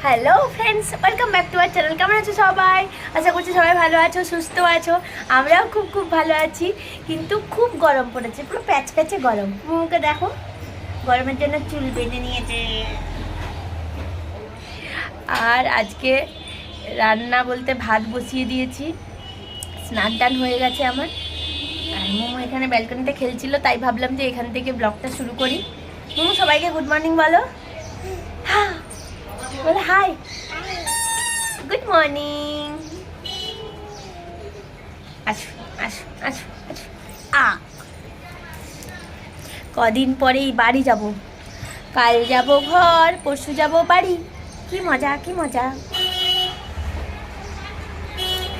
Hello friends, welcome back to our channel. কেমন আছো সবাই? আশা করছি সবাই ভালো আছো, সুস্থ আছো। আমরাও খুব ভালো আছি, কিন্তু খুব গরম পড়েছে, পুরো প্যাচ প্যাচে গরম। মুখে দেখো, গরমের জন্য চুল বেঁধে নিয়েছে। আর আজকে রান্না বলতে ভাত বসিয়ে দিয়েছি, স্নান টান হয়ে গেছে আমার। আর মোমো এখানে ব্যালকনিতে খেলছিল, তাই ভাবলাম যে এখান থেকে ব্লগটা শুরু করি। মোমো সবাইকে গুড মর্নিং বলো। হ্যাঁ বলো, হাই, গুড মর্নিং। আসো আসো আসো আসো। কদিন পরেই বাড়ি যাব, কাল যাব ঘর, পরশু যাব বাড়ি। কি মজা কি মজা।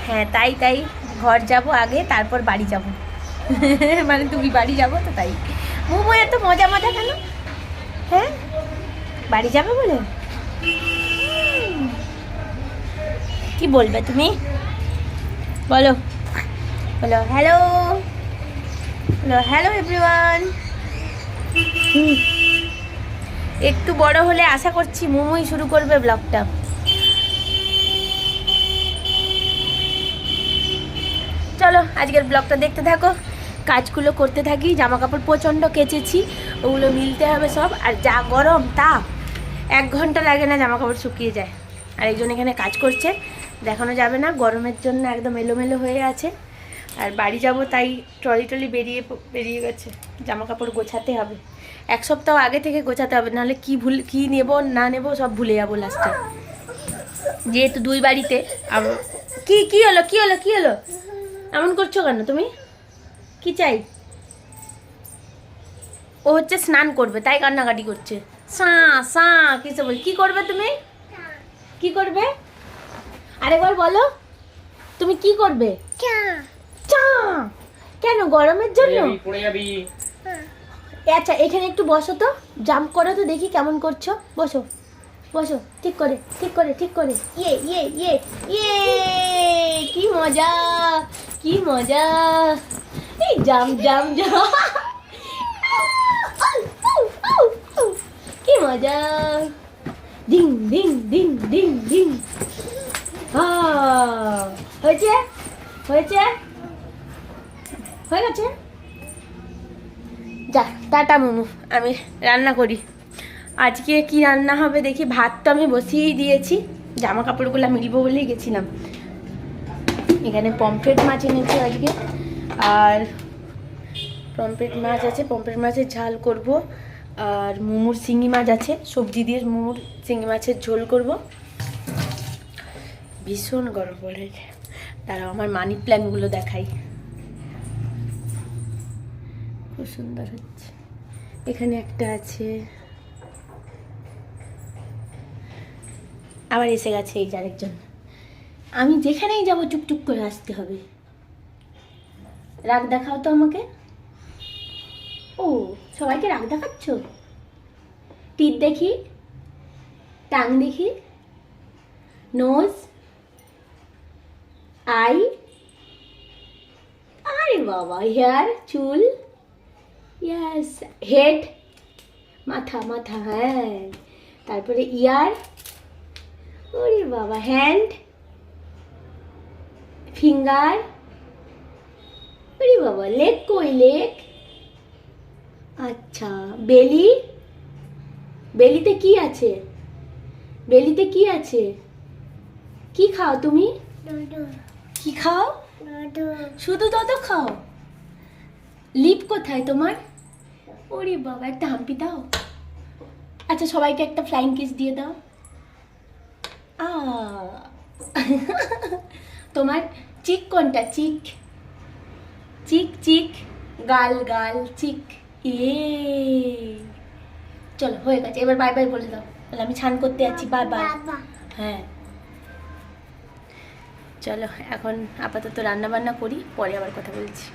হ্যাঁ তাই তাই, ঘর যাব আগে, তারপর বাড়ি যাব। মানে তুমি বাড়ি যাবো তো, তাই মোমো এত মজা মজা কেন? হ্যাঁ বাড়ি যাবে বলে কি বলবে তুমি? বলো বলো হ্যালো, হ্যালো হ্যালো এভরিওয়ান। একটু বড় হলে আশা করছি মোমোই শুরু করবে ব্লগটা। চলো আজকের ব্লগটা দেখতে থাকো, কাজগুলো করতে থাকি। জামা কাপড় প্রচণ্ড কেচেছি, ওগুলো মিলতে হবে সব। আর যা গরম তাপ, 1 ঘন্টা লাগে না জামা কাপড় শুকিয়ে যায়। আর একজন এখানে কাজ করছে, দেখানো যাবে না, গরমের জন্য একদম এলোমেলো হয়ে আছে। আর বাড়ি যাব, তাই ট্রলি বেরিয়ে গেছে। জামা কাপড় গোছাতে হবে, 1 সপ্তাহ আগে থেকে গোছাতে হবে, নাহলে কি নেব না নেব সব ভুলে যাবো লাস্টে। যেহেতু 2 বাড়িতে। কি হলো কি হলো কি হলো, এমন করছো কেন তুমি? কি চাই? ও হচ্ছে স্নান করবে, তাই কান্নাকাটি করছে। সা সা কিছু বল, কি করবে তুমি? কি করবে আরেকবার বলো, তুমি কি করবে? চা। কেন, গরমের জন্য? আচ্ছা এখানে একটু বসো তো, জাম্প করো তো দেখি কেমন করছো। বসো বসো, ঠিক করে ঠিক করে ঠিক করে। ইয়ে ইয়ে ইয়ে ইয়ে, কি মজা কি মজা। এই জাম্প জাম্প জাম্প, কি মজা। Ding ding ding ding ding. হয়েছে হয়েছে হয়ে গেছে। যা টাটা মোমো, আমি রান্না করি। আজকে কি রান্না হবে দেখি। ভাত তো আমি বসিয়েই দিয়েছি, জামা কাপড়গুলো মিলবো বলেই গেছিলাম। এখানে পমফ্রেট মাছ এনেছি আজকে, আর পমফ্রেট মাছ আছে, পমফ্রেট মাছের ঝাল করব। আর মোমোর শিঙি মাছ আছে, সবজি দিয়ে মোমোর শিঙি মাছের ঝোল করব। ভীষণ গরম পড়ে, তারাও আমার মানি প্ল্যান্টগুলো দেখাই, খুব সুন্দর হচ্ছে। এখানে একটা আছে, আবার এসে গেছে এই যে আরেকজন। আমি যেখানেই যাব টুকটুক করে আসতে হবে। রাগ দেখাও তো আমাকে। ও সবাইকে রাগ দেখাচ্ছ? টিপ দেখি, টাং দেখি, নোজ, আই, আরে বাবা, হেয়ার, চুল, ইয়াস, হেড, মাথা মাথা, হ্যাঁ, তারপরে ইয়ার, ওরে বাবা, হ্যান্ড, ফিঙ্গার, ওরে বাবা, লেগ, কই লেগ, আচ্ছা, বেলি, বেলিতে কি আছে? বেলিতে কি আছে? কি খাও তুমি? কি খাও? শুধু দুধ খাও? লিপ কোথায় তোমার? ওরে বাবা, একটা হাম্পি দাও। আচ্ছা সবাইকে একটা ফ্লাইং কিস দিয়ে দাও। তোমার চিক কোনটা? চিক চিক চিক, গাল গাল, চিক। চলো হয়ে গেছে, এবার বাই বাই বলে দাও। তাহলে আমি স্নান করতে যাচ্ছি, বাই বাই। হ্যাঁ চলো এখন আপাতত রান্না বান্না করি, পরে আবার কথা বলছি।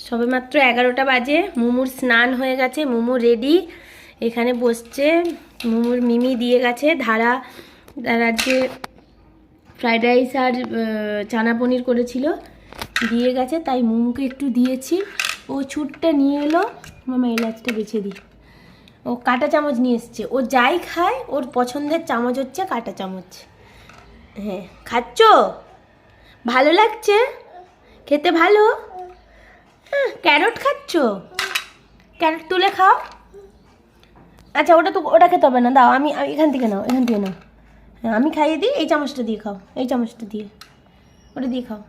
সবে মাত্র 11টা বাজে, মোমোর স্নান হয়ে গেছে, মোমো রেডি, এখানে বসছে। মোমোর মিমি দিয়ে গেছে ধারা, আজকে ফ্রাইড রাইস আর চানা পনির করেছিল, দিয়ে গেছে, তাই মোমোকে একটু দিয়েছি। ও ছুটটা নিয়ে এলো, মামা এলাচটা বেছে দিই। ও কাঁটা চামচ নিয়ে এসছে, ও যাই খায় ওর পছন্দের চামচ হচ্ছে কাঁটা চামচ। হ্যাঁ, খাচ্ছ? ভালো লাগছে খেতে? ভালো। হ্যাঁ, ক্যারট খাচ্ছ? ক্যারট তুলে খাও। আচ্ছা, ওটা খেতে হবে না, দাও, আমি এখান থেকে নাও, এখান থেকে নাও। হ্যাঁ, আমি খাইয়ে দিই, এই চামচটা দিয়ে খাও, এই চামচটা দিয়ে, ওটা দিয়ে খাও।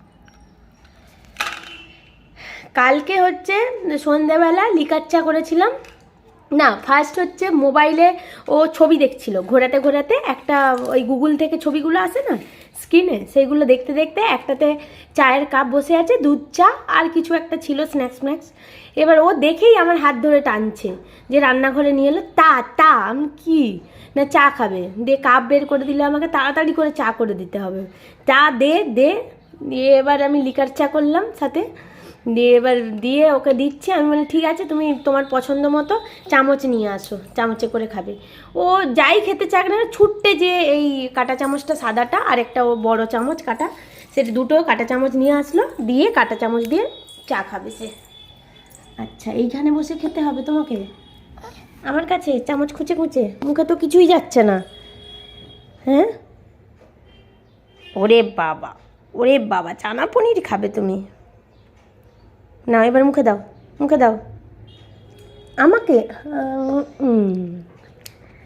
কালকে হচ্ছে সন্ধ্যেবেলা লিকার চা করেছিলাম না। ফার্স্ট হচ্ছে মোবাইলে ও ছবি দেখছিল, ঘোরাতে ঘোরাতে একটা ওই গুগল থেকে ছবিগুলো আসে না স্ক্রিনে, সেইগুলো দেখতে দেখতে একটাতে চায়ের কাপ বসে আছে, দুধ চা আর কিছু একটা ছিল স্ন্যাক্স। এবার ও দেখেই আমার হাত ধরে টানছে যে রান্নাঘরে নিয়ে এলো, তা আমি কি না চা খাবে, দিয়ে কাপ বের করে দিলে আমাকে তাড়াতাড়ি করে চা করে দিতে হবে, চা দে দিয়ে এবার আমি লিকার চা করলাম সাথে, দিয়ে এবার দিয়ে ওকে দিচ্ছি। আমি বলি ঠিক আছে, তুমি তোমার পছন্দ মতো চামচ নিয়ে আসো, চামচে করে খাবে। ও যাই খেতে চাক না, ছুট্টে যে এই কাঁটা চামচটা সাদাটা আর একটা ও বড় চামচ কাঁটা, সেটা দুটো কাঁটা চামচ নিয়ে আসলো, দিয়ে কাঁটা চামচ দিয়ে চা খাবে সে। আচ্ছা, এইখানে বসে খেতে হবে তোমাকে আমার কাছে, চামচ খুঁচে মুখে তো কিছুই যাচ্ছে না। হ্যাঁ, ওরে বাবা চানা পনির খাবে তুমি? না, এবার মুখে দাও আমাকে।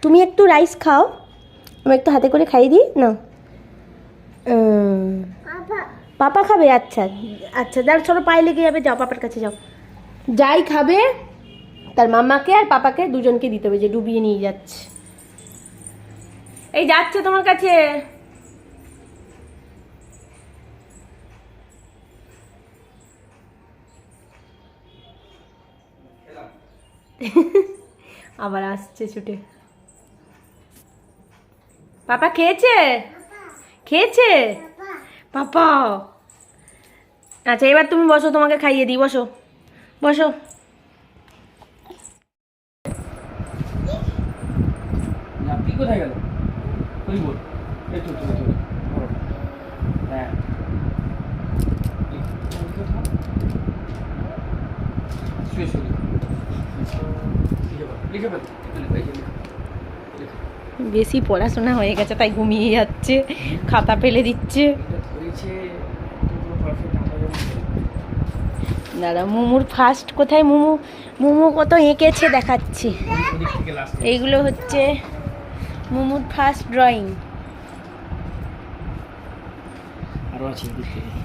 তুমি একটু রাইস খাও, আমি একটু হাতে করে খাইয়ে দিই না। পাপা খাবে? আচ্ছা দাঁড়, চলো পায়ে লেগে যাবে, যাও পাপার কাছে যাও। যাই খাবে তার মাম্মাকে আর পাপাকে দুজনকে দিতে হবে, যে ডুবিয়ে নিয়ে যাচ্ছে। এই যাচ্ছে তোমার কাছে। আবার আসছে ছুটে। পাপা খেয়েছে পাপা। আচ্ছা, এবার তুমি বসো, তোমাকে খাইয়ে দিই, বসো। কোথায় গেল? ওই বল, এই তো হ্যাঁ, বেশি পড়াশোনা হয়ে গেছে তাই ঘুমিয়ে যাচ্ছে, খাতা ফেলে দিচ্ছে। দাদা মোমোর ফার্স্ট কোথায়, মোমো কত এঁকেছে দেখাচ্ছি। এইগুলো হচ্ছে মোমোর ফার্স্ট ড্রয়িং।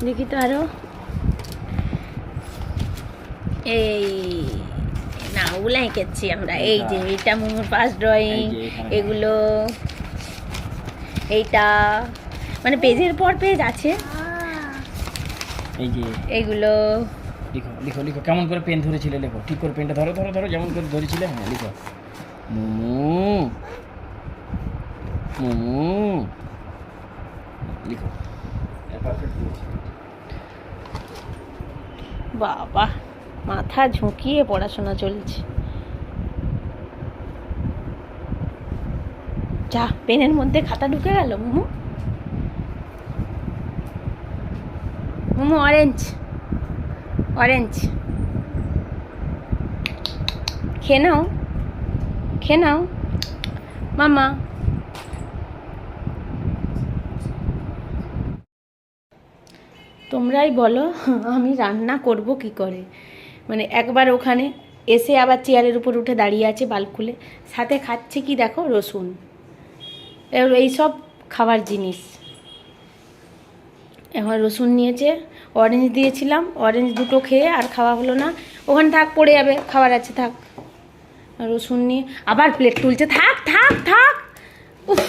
দেখি তো আরো, এই না ওগুলো এঁকেছি আমরা। এই যে এটা মোমোর ফার্স্ট ড্রয়িং, এগুলো এইটা মানে পেজের পর পেজ আছে। এই যে এইগুলো লিখো কেমন করে পেন ধরেছিলে, লেখো ঠিক করে, পেনটা ধরো যেমন করে ধরেছিলে। হ্যাঁ, লিখো মোমো লিখো। বাবা, মাথা ঝুঁকিয়ে পড়াশোনা চলছে। যা, পেনের মধ্যে খাতা ঢুকে গেল। মোমো অরেঞ্জ খেয়ে নাও মামা। তোমরাই বলো আমি রান্না করব কি করে। মানে একবার ওখানে এসে আবার চেয়ারের উপর উঠে দাঁড়িয়ে আছে বাল খুলে, সাথে খাচ্ছে কি দেখো, রসুন, এইসব খাবার জিনিস। এখন রসুন নিয়েছে, অরেঞ্জ দিয়েছিলাম, অরেঞ্জ দুটো খেয়ে আর খাওয়া হলো না। ওখানে থাক, পড়ে যাবে, খাবার আছে থাক। রসুন নিয়ে আবার প্লেট তুলছে, থাক উফ,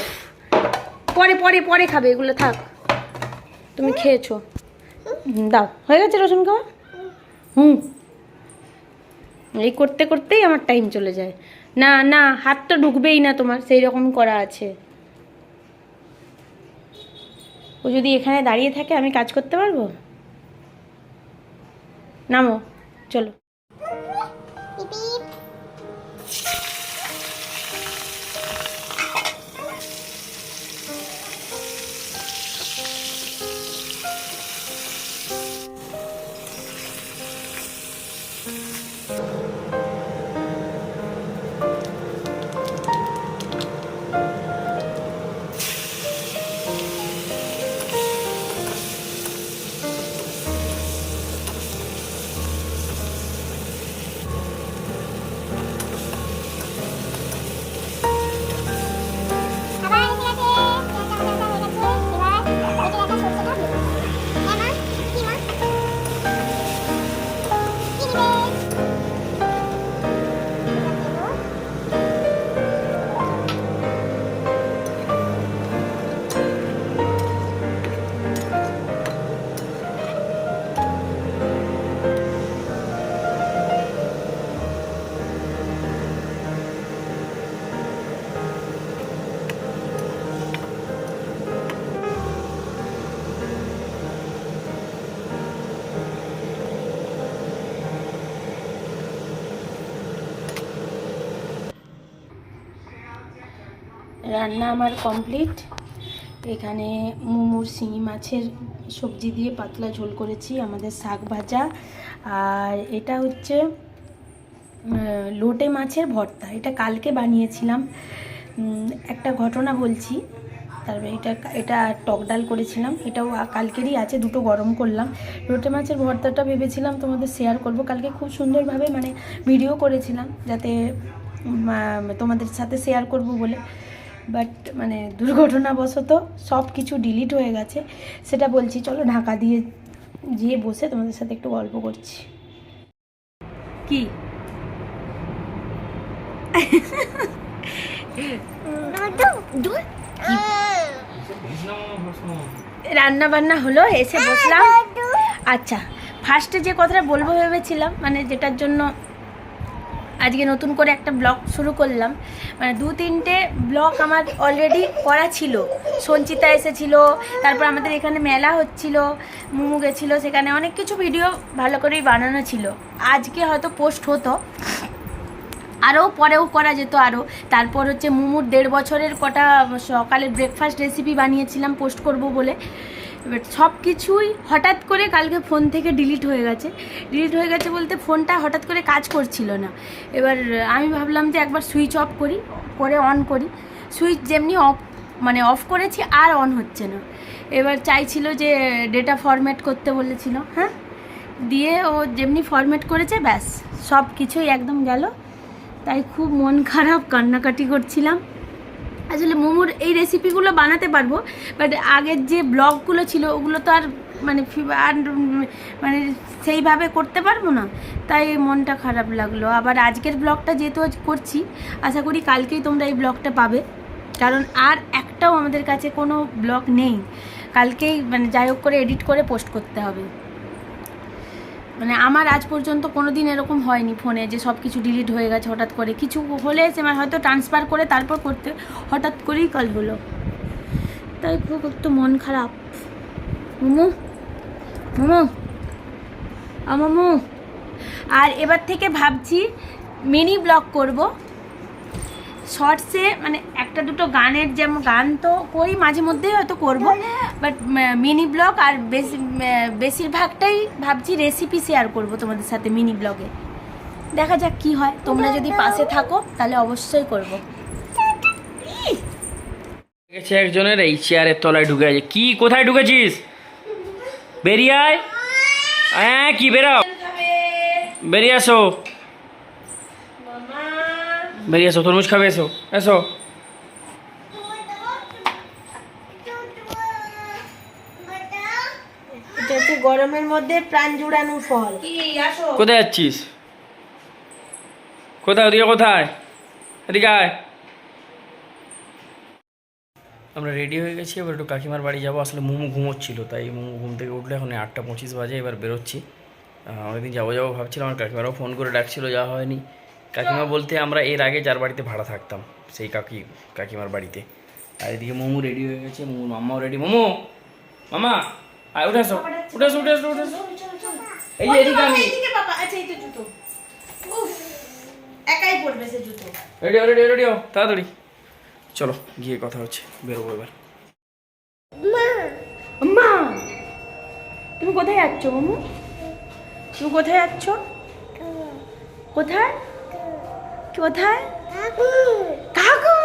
পরে খাবে এগুলো, থাক। তুমি খেয়েছো, দাও, হয়ে গেছে রসুন খাওয়া। এই করতে করতেই আমার টাইম চলে যায়। না হাত তো ঢুকবেই না তোমার, সেই রকম করা আছে। ও যদি এখানে দাঁড়িয়ে থাকে আমি কাজ করতে পারবো? নামো, চলো। রান্না আমার কমপ্লিট। এখানে মুমুর শিঙি মাছের সবজি দিয়ে পাতলা ঝোল করেছি, আমাদের শাক ভাজা, আর এটা হচ্ছে লোটে মাছের ভর্তা। এটা কালকে বানিয়েছিলাম। একটা ঘটনা বলছি, তারপরে এটা টক ডাল করেছিলাম, এটাও কালকেরই আছে, দুটো গরম করলাম। লোটে মাছের ভর্তাটা ভেবেছিলাম তোমাদের শেয়ার করব কালকে, খুব সুন্দরভাবে মানে ভিডিও করেছিলাম যাতে তোমাদের সাথে শেয়ার করব বলে, বাট মানে দুর্ঘটনাবশত সব কিছু ডিলিট হয়ে গেছে। সেটা বলছি, চলো ঢাকা দিয়ে গিয়ে বসে তোমাদের সাথে একটু গল্প করছি। কি রান্না বান্না হলো, এসে বসলাম। আচ্ছা, ফার্স্টে যে কথাটা বলবো ভেবেছিলাম, মানে যেটার জন্য আজকে নতুন করে একটা ব্লগ শুরু করলাম, মানে 2-3টে ব্লগ আমার অলরেডি করা ছিল। সঞ্চিতা এসেছিল, তারপর আমাদের এখানে মেলা হচ্ছিল, মুমু গেছিলো, সেখানে অনেক কিছু ভিডিও ভালো করেই বানানো ছিল। আজকে হয়তো পোস্ট হতো, আরও পরেও করা যেত আরও। তারপর হচ্ছে মুমুর 1.5 বছরের কটা সকালের ব্রেকফাস্ট রেসিপি বানিয়েছিলাম পোস্ট করব বলে। এবার সব কিছুই হঠাৎ করে কালকে ফোন থেকে ডিলিট হয়ে গেছে। ডিলিট হয়ে গেছে বলতে ফোনটা হঠাৎ করে কাজ করছিল না। এবার আমি ভাবলাম যে একবার সুইচ অফ করে অন করি। সুইচ যেমনি অফ করেছি আর অন হচ্ছে না। এবার চাইছিল যে ডেটা ফরম্যাট করতে বলেছিল, হ্যাঁ, দিয়ে ও যেমনি ফরম্যাট করেছে ব্যাস সব কিছুই একদম গেল। তাই খুব মন খারাপ, কান্নাকাটি করছিলাম। আসলে মোমোর এই রেসিপিগুলো বানাতে পারবো, বাট আগের যে ব্লগগুলো ছিল ওগুলো তো আর মানে সেইভাবে করতে পারবো না, তাই মনটা খারাপ লাগলো। আবার আজকের ব্লগটা যেহেতু আজ করছি, আশা করি কালকেই তোমরা এই ব্লগটা পাবে, কারণ আর একটাও আমাদের কাছে কোনো ব্লগ নেই। কালকেই মানে যাই হোক করে এডিট করে পোস্ট করতে হবে। মানে আমার আজ পর্যন্ত কোনো দিন এরকম হয়নি ফোনে যে সব কিছু ডিলিট হয়ে গেছে হঠাৎ করে। কিছু হলে সে মানে হয়তো ট্রান্সফার করে তারপর করতে, হঠাৎ করেই কাল হলো, তাই খুব একটু মন খারাপ। মোমো মোমো। আর এবার থেকে ভাবছি মিনি ব্লগ করব শর্টসে, মানে 1-2 গানের, যেমন গান তো করি মাঝে মধ্যেই হয়তো করব, বাট মিনি ব্লগ। আর বেশিরভাগটাই ভাবছি রেসিপি শেয়ার করব তোমাদের সাথে মিনি ব্লগে। দেখা যাক কি হয়, তোমরা যদি পাশে থাকো তাহলে অবশ্যই করব। গেছে একজনের এই চেয়ারের তলায় ঢুকে আছে। কি, কোথায় ঢুকেছিস? বেরিয়ে আয়। হ্যাঁ, কি বেরাও, বেরিয়ে আসো, বেরিয়ে আসো, তরমুজ খাবে, এসো এসো। এটা হচ্ছে গরমের মধ্যে প্রাণ জুড়ানো ফল। কোথায় যাচ্ছিস? কোথায়, ওদিকে কোথায়? এদিকে আয়। আমরা রেডি হয়ে গেছি, এবার একটু কাকিমার বাড়ি যাবো। আসলে মোমো ঘুমোচ্ছিল, তাই মোমো ঘুম থেকে উঠলে এখন 8:25 বাজে, এবার বেরোচ্ছি। অনেকদিন যাবো ভাবছিলাম, আমার কাকিমারাও ফোন করে ডাকছিল, যাওয়া হয়নি। কাকিমা বলতে আমরা এর আগে যার বাড়িতে ভাড়া থাকতাম সেই কাকিমার বাড়িতে। আর এদিকে মোমো রেডি হয়ে গেছে, মোমোর মাম্মাও রেডি। মামা আয়, উঠে আসো, উঠে আসো, উঠে আসো, উঠে আসো। এই যে এদিকে আমি। আচ্ছা, এই তো জুতো। উফ, একাই পড়বে সে জুতো। রেডি রেডি হও, তাড়াতাড়ি চলো, গিয়ে কথা হচ্ছে, বেরোবো এবার। মা, তুমি কোথায় যাচ্ছ মোমো? তুমি কোথায় যাচ্ছ? কোথায় কোথায়? কাকু,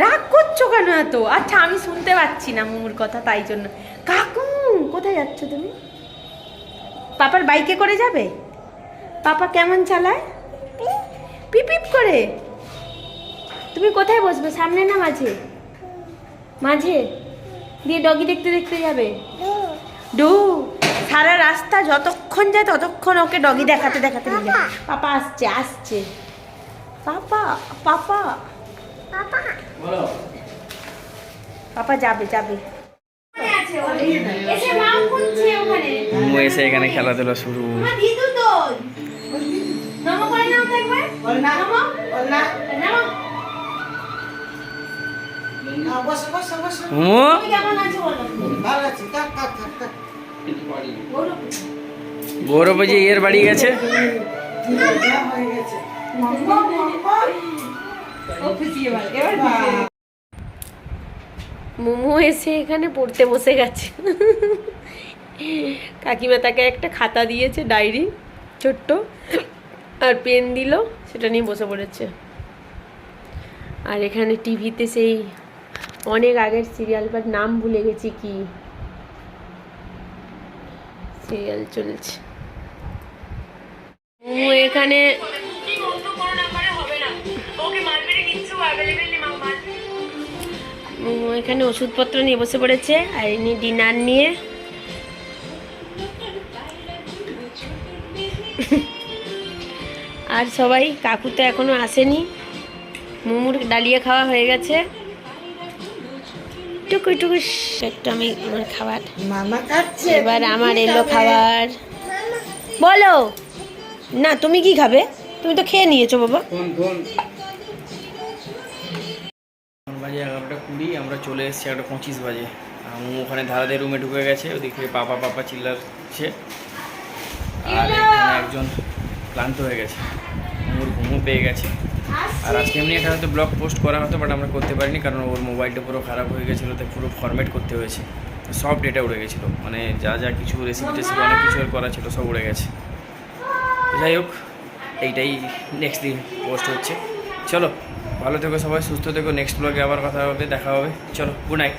রাগ করছো কেন এত? আচ্ছা, আমি শুনতে পাচ্ছি না মোমোর কথা, তাই জন্য। কাকু, কোথায় যাচ্ছ তুমি? পাপার বাইকে করে যাবে? পাপা কেমন চালায়? পিপ পিপ করে। তুমি কোথায় বসবে, সামনে না মাঝে? মাঝে দিয়ে ডগি দেখতে দেখতে যাবে? ডু, সারা রাস্তা যতক্ষণ যায় ততক্ষণ ওকে ডগি দেখাতে দেখাতে নিয়ে যাবে। পাপা আসছে, আসছে। পাপা পাপা বলো। পাপা যাবে যাবে। মোমো এসে এখানে খেলাধুলা শুরু। গৌরব যে এর বাড়ি গেছে। মোমো এসে এখানে পড়তে বসে গেছে। কাকিমা তাকে একটা খাতা দিয়েছে, ডায়েরি ছোট্ট, আর পেন দিল, সেটা নিয়ে বসে পড়েছে। আর এখানে টিভিতে সেই অনেক আগের সিরিয়াল, বাট নাম ভুলে গেছি কি সিরিয়াল চলছে। মোমো এখানে মোমো এখানে ওষুধপত্র নিয়ে বসে পড়েছে, আর ইনি ডিনার নিয়ে। আর সবাই, কাকু তো এখনো আসেনি। মোমোর ডালিয়া খাওয়া হয়ে গেছে, টুকু টুকু একটু আমি আমার খাবার। মামা খাচ্ছে। এবার আমার এলো খাবার। বলো না, তুমি কি খাবে? তুমি তো খেয়ে নিয়েছো বাবা। বাজে 11:20, আমরা চলে এসেছি 11:25 বাজে। মোমো ওখানে ধারাদের রুমে ঢুকে গেছে, ওদিক থেকে পাপা পাপা চিল্লাচ্ছে। আর এখানে একজন ক্লান্ত হয়ে গেছে, মোমোর ঘুমও পেয়ে গেছে। আর আজকে এমনি একটা হয়তো ব্লগ পোস্ট করা হতো, বাট আমরা করতে পারিনি, কারণ ওর মোবাইলটা পুরো খারাপ হয়ে গেছিলো, তাই পুরো ফরম্যাট করতে হয়েছে। সব ডেটা উড়ে গেছিলো, মানে যা যা কিছু রেসিপি টেসিপি অনেক কিছু করা ছিল সব উড়ে গেছে। যাই হোক, এইটাই নেক্সট দিন পোস্ট হচ্ছে। চলো, ভালো থেকো সবাই, সুস্থ থেকো। নেক্সট ব্লগে আবার কথা হবে, দেখা হবে। চলো, গুড নাইট।